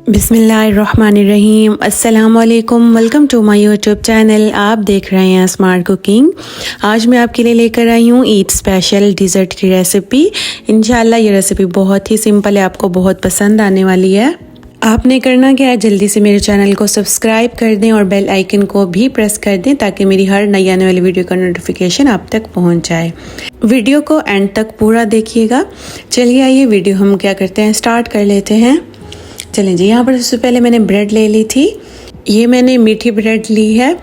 बिस्मिल्लाहिर्रहमानिर्रहीम। अस्सलाम वालेकुम। Welcome to my YouTube channel. आप देख रहे हैं स्मार्ट कुकिंग। आज मैं आपके लिए लेकर आई हूँ ईद स्पेशल डिज़र्ट की रेसिपी। इंशाल्लाह ये रेसिपी बहुत ही सिंपल है, आपको बहुत पसंद आने वाली है। आपने करना क्या है, जल्दी से मेरे चैनल को सब्सक्राइब कर दें और बेल आइकन को भी प्रेस कर दें ताकि मेरी हर नई आने वाली वीडियो का नोटिफिकेशन आप तक पहुंच जाए। वीडियो को एंड तक पूरा देखिएगा। चलिए आइए वीडियो हम क्या करते हैं, स्टार्ट कर लेते हैं। चलें जी, यहाँ पर सबसे पहले मैंने ब्रेड ले ली थी। ये मैंने मीठी ब्रेड ली है,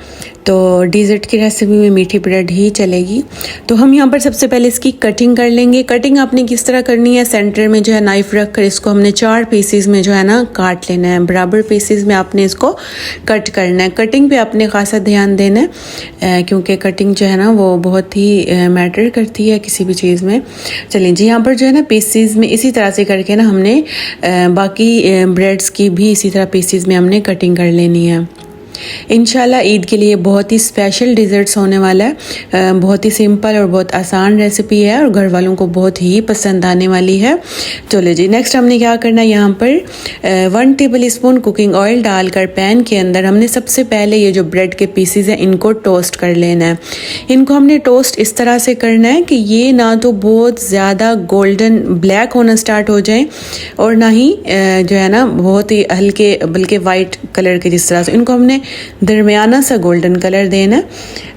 तो डिज़र्ट की रेसिपी में मीठी ब्रेड ही चलेगी। तो हम यहाँ पर सबसे पहले इसकी कटिंग कर लेंगे। कटिंग आपने किस तरह करनी है, सेंटर में जो है नाइफ़ रख कर इसको हमने 4 पीसीज में जो है ना काट लेना है। बराबर पीसीज में आपने इसको कट करना है। कटिंग पे आपने खासा ध्यान देना है क्योंकि कटिंग जो है ना वो बहुत ही मैटर करती है किसी भी चीज़ में। चलिए जी, यहाँ पर जो है ना पीसीज में इसी तरह से करके ना हमने बाकी ब्रेड्स की भी इसी तरह पीसीज में हमने कटिंग कर लेनी है। इंशाल्लाह ईद के लिए बहुत ही स्पेशल डिज़र्ट्स होने वाला है। बहुत ही सिंपल और बहुत आसान रेसिपी है और घर वालों को बहुत ही पसंद आने वाली है। चलो जी, नेक्स्ट हमने क्या करना है, यहाँ पर 1 टेबल स्पून कुकिंग ऑयल डालकर पैन के अंदर हमने सबसे पहले ये जो ब्रेड के पीसेस हैं इनको टोस्ट कर लेना है। इनको हमने टोस्ट इस तरह से करना है कि ये ना तो बहुत ज़्यादा गोल्डन ब्लैक होना स्टार्ट हो जाए और ना ही जो है ना बहुत ही हल्के बल्कि वाइट कलर के, जिस तरह से इनको हमने दरमियाना सा गोल्डन कलर देना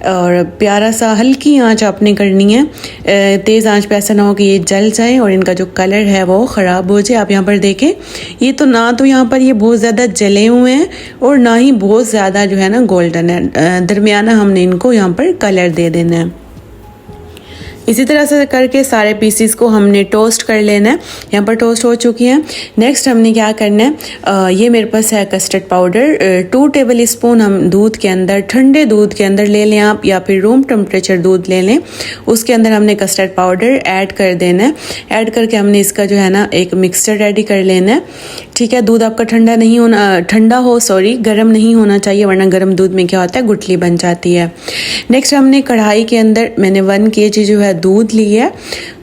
और प्यारा सा हल्की आंच आपने करनी है। तेज़ आंच पे ऐसा ना हो कि ये जल जाए और इनका जो कलर है वो ख़राब हो जाए। आप यहाँ पर देखें, ये तो ना तो यहाँ पर ये बहुत ज़्यादा जले हुए हैं और ना ही बहुत ज़्यादा जो है ना गोल्डन है। दरमियाना हमने इनको यहाँ पर कलर दे देना है। इसी तरह से करके सारे पीसीस को हमने टोस्ट कर लेना है। यहाँ पर टोस्ट हो चुकी हैं। नेक्स्ट हमने क्या करना है, ये मेरे पास है कस्टर्ड पाउडर। 2 टेबल स्पून हम दूध के अंदर, ठंडे दूध के अंदर ले लें आप या फिर रूम टेम्परेचर दूध ले लें। उसके अंदर हमने कस्टर्ड पाउडर ऐड कर देना है। ऐड करके हमने इसका जो है ना एक मिक्सचर रेडी कर लेना है। ठीक है, दूध आपका ठंडा नहीं होना, गर्म नहीं होना चाहिए, वरना गर्म दूध में क्या होता है, गुठली बन जाती है। नेक्स्ट हमने कढ़ाई के अंदर मैंने 1 kg जो है दूध ली है।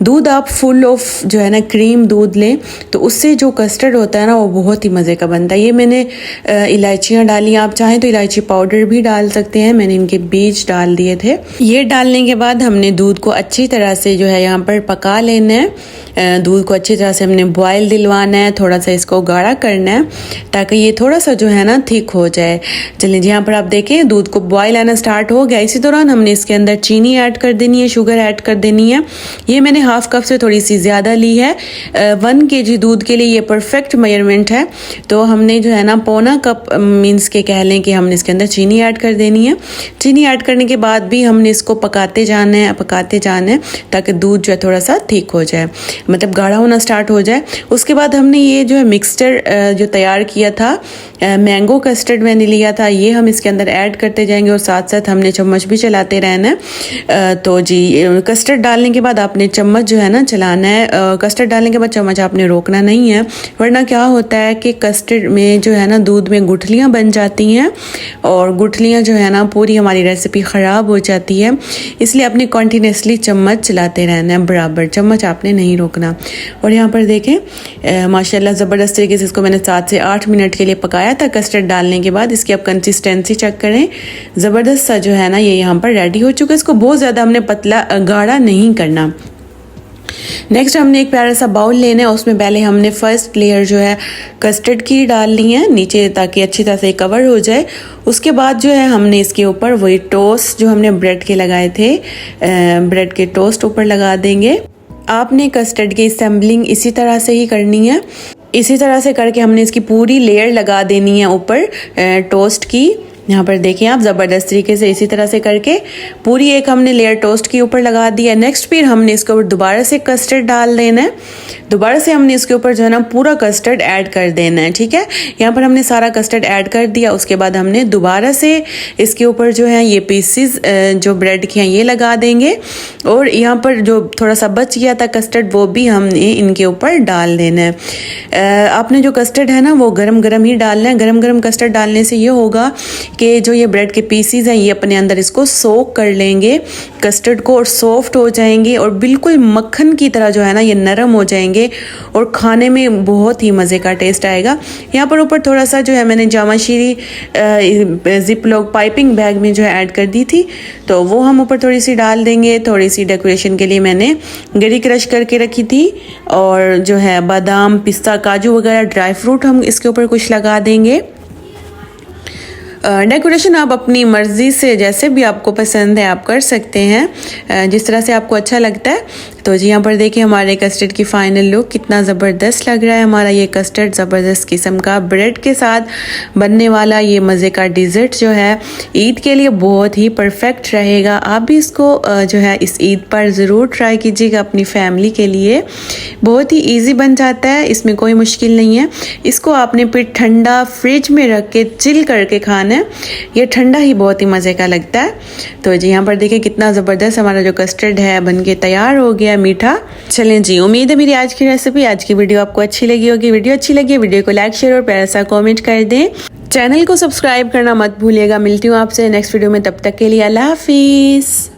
दूध आप फुल ऑफ जो है ना क्रीम दूध लें, तो उससे जो कस्टर्ड होता है ना वो बहुत ही मज़े का बनता है। ये मैंने इलायचियाँ डाली, आप चाहें तो इलायची पाउडर भी डाल सकते हैं। मैंने इनके बीज डाल दिए थे। ये डालने के बाद हमने दूध को अच्छी तरह से जो है यहाँ पर पका लेना है। दूध को अच्छी तरह से हमने बॉयल दिलवाना है, थोड़ा सा इसको गाढ़ा करना है ताकि ये थोड़ा सा जो है ना थिक हो जाए। चलिए जी, यहाँ पर आप देखें दूध को बॉयल आना स्टार्ट हो गया। इसी दौरान हमने इसके अंदर चीनी ऐड कर देनी है, शुगर ऐड कर देनी है। ये मैंने हाफ कप से थोड़ी सी ज़्यादा ली है। 1 kg दूध के लिए ये परफेक्ट मेजरमेंट है। तो हमने जो है ना पौना कप मीन्स के कह लें कि हमने इसके अंदर चीनी ऐड कर देनी है। चीनी ऐड करने के बाद भी हमने इसको पकाते जाना है ताकि दूध जो है थोड़ा सा थिक हो जाए, मतलब गाढ़ा होना स्टार्ट हो जाए। उसके बाद हमने ये जो है मिक्सचर जो तैयार किया था, मैंगो कस्टर्ड मैंने लिया था, ये हम इसके अंदर ऐड करते जाएंगे और साथ साथ हमने चम्मच भी चलाते रहना है। तो जी, कस्टर्ड डालने के बाद आपने चम्मच जो है ना चलाना है। कस्टर्ड डालने के बाद चम्मच आपने रोकना नहीं है, वरना क्या होता है कि कस्टर्ड में जो है ना दूध में गुठलियाँ बन जाती हैं और गुठलियाँ जो है ना पूरी हमारी रेसिपी ख़राब हो जाती है। इसलिए आपने कॉन्टीन्यूसली चम्मच चलाते रहना है, बराबर चम्मच आपने नहीं रोकना। और यहाँ पर देखें माशाल्लाह ज़बरदस्त तरीके से इसको मैंने 7 से 8 मिनट के लिए पकाया था। कस्टर्ड डालने के बाद इसकी आप कंसिस्टेंसी चेक करें, ज़बरदस्त सा जो है ना ये यहाँ पर रेडी हो चुका है। इसको बहुत ज़्यादा हमने पतला गाढ़ा नहीं करना। नेक्स्ट हमने एक प्यारा सा बाउल लेना है। उसमें पहले हमने फर्स्ट लेयर जो है कस्टर्ड की डालनी है नीचे ताकि अच्छी तरह से कवर हो जाए। उसके बाद जो है हमने इसके ऊपर वही टोस्ट जो हमने ब्रेड के लगाए थे, ब्रेड के टोस्ट ऊपर लगा देंगे। आपने कस्टर्ड की असेंबलिंग इसी तरह से ही करनी है। इसी तरह से करके हमने इसकी पूरी लेयर लगा देनी है ऊपर टोस्ट की। यहाँ पर देखिए आप, ज़बरदस्त तरीके से इसी तरह से करके पूरी एक हमने लेयर टोस्ट के ऊपर लगा दिया। नेक्स्ट फिर हमने इसके ऊपर दोबारा से कस्टर्ड डाल देना है। दोबारा से हमने इसके ऊपर जो है ना पूरा कस्टर्ड ऐड कर देना है। ठीक है, यहाँ पर हमने सारा कस्टर्ड ऐड कर दिया। उसके बाद हमने दोबारा से इसके ऊपर जो है ये पीसेस जो ब्रेड के हैं ये लगा देंगे और यहाँ पर जो थोड़ा सा बच गया था कस्टर्ड वो भी हमने इनके ऊपर डाल देना है। आपने जो कस्टर्ड है ना वो गरम गरम ही डालना है। गरम गरम कस्टर्ड डालने से ये होगा कि जो ये ब्रेड के पीसीज हैं ये अपने अंदर इसको सोक कर लेंगे कस्टर्ड को और सॉफ्ट हो जाएंगे और बिल्कुल मक्खन की तरह जो है ना ये नरम हो जाएंगे। जाएंगे और खाने में बहुत ही मज़े का टेस्ट आएगा। यहाँ पर ऊपर थोड़ा सा जो है मैंने जामाशीरी जिप लॉक पाइपिंग बैग में जो है ऐड कर दी थी, तो वो हम ऊपर थोड़ी सी डाल देंगे। थोड़ी सी डेकोरेशन के लिए मैंने गिरी क्रश करके रखी थी और जो है बादाम, पिस्ता, काजू वगैरह ड्राई फ्रूट हम इसके ऊपर कुछ लगा देंगे। डेकोरेशन आप अपनी मर्ज़ी से जैसे भी आपको पसंद है आप कर सकते हैं, जिस तरह से आपको अच्छा लगता है। तो जी यहाँ पर देखिए हमारे कस्टर्ड की फ़ाइनल लुक कितना ज़बरदस्त लग रहा है। हमारा ये कस्टर्ड ज़बरदस्त किस्म का ब्रेड के साथ बनने वाला ये मज़े का डिज़र्ट जो है ईद के लिए बहुत ही परफेक्ट रहेगा। आप भी इसको जो है इस ईद पर ज़रूर ट्राई कीजिएगा अपनी फैमिली के लिए। बहुत ही ईजी बन जाता है, इसमें कोई मुश्किल नहीं है। इसको आपने फिर ठंडा फ्रिज में रख के चिल करके खाना है, ये ठंडा ही बहुत ही मज़े का लगता है। तो जी यहाँ पर देखिए कितना ज़बरदस्त हमारा जो कस्टर्ड है बनके तैयार हो गया मीठा। चलें जी, उम्मीद है मेरी आज की रेसिपी, आज की वीडियो आपको अच्छी लगी होगी। वीडियो अच्छी लगी है वीडियो को लाइक, शेयर और प्यारा सा कमेंट कर दें। चैनल को सब्सक्राइब करना मत भूलिएगा। मिलती हूँ आपसे नेक्स्ट वीडियो में, तब तक के लिए अल्लाह हाफिज़।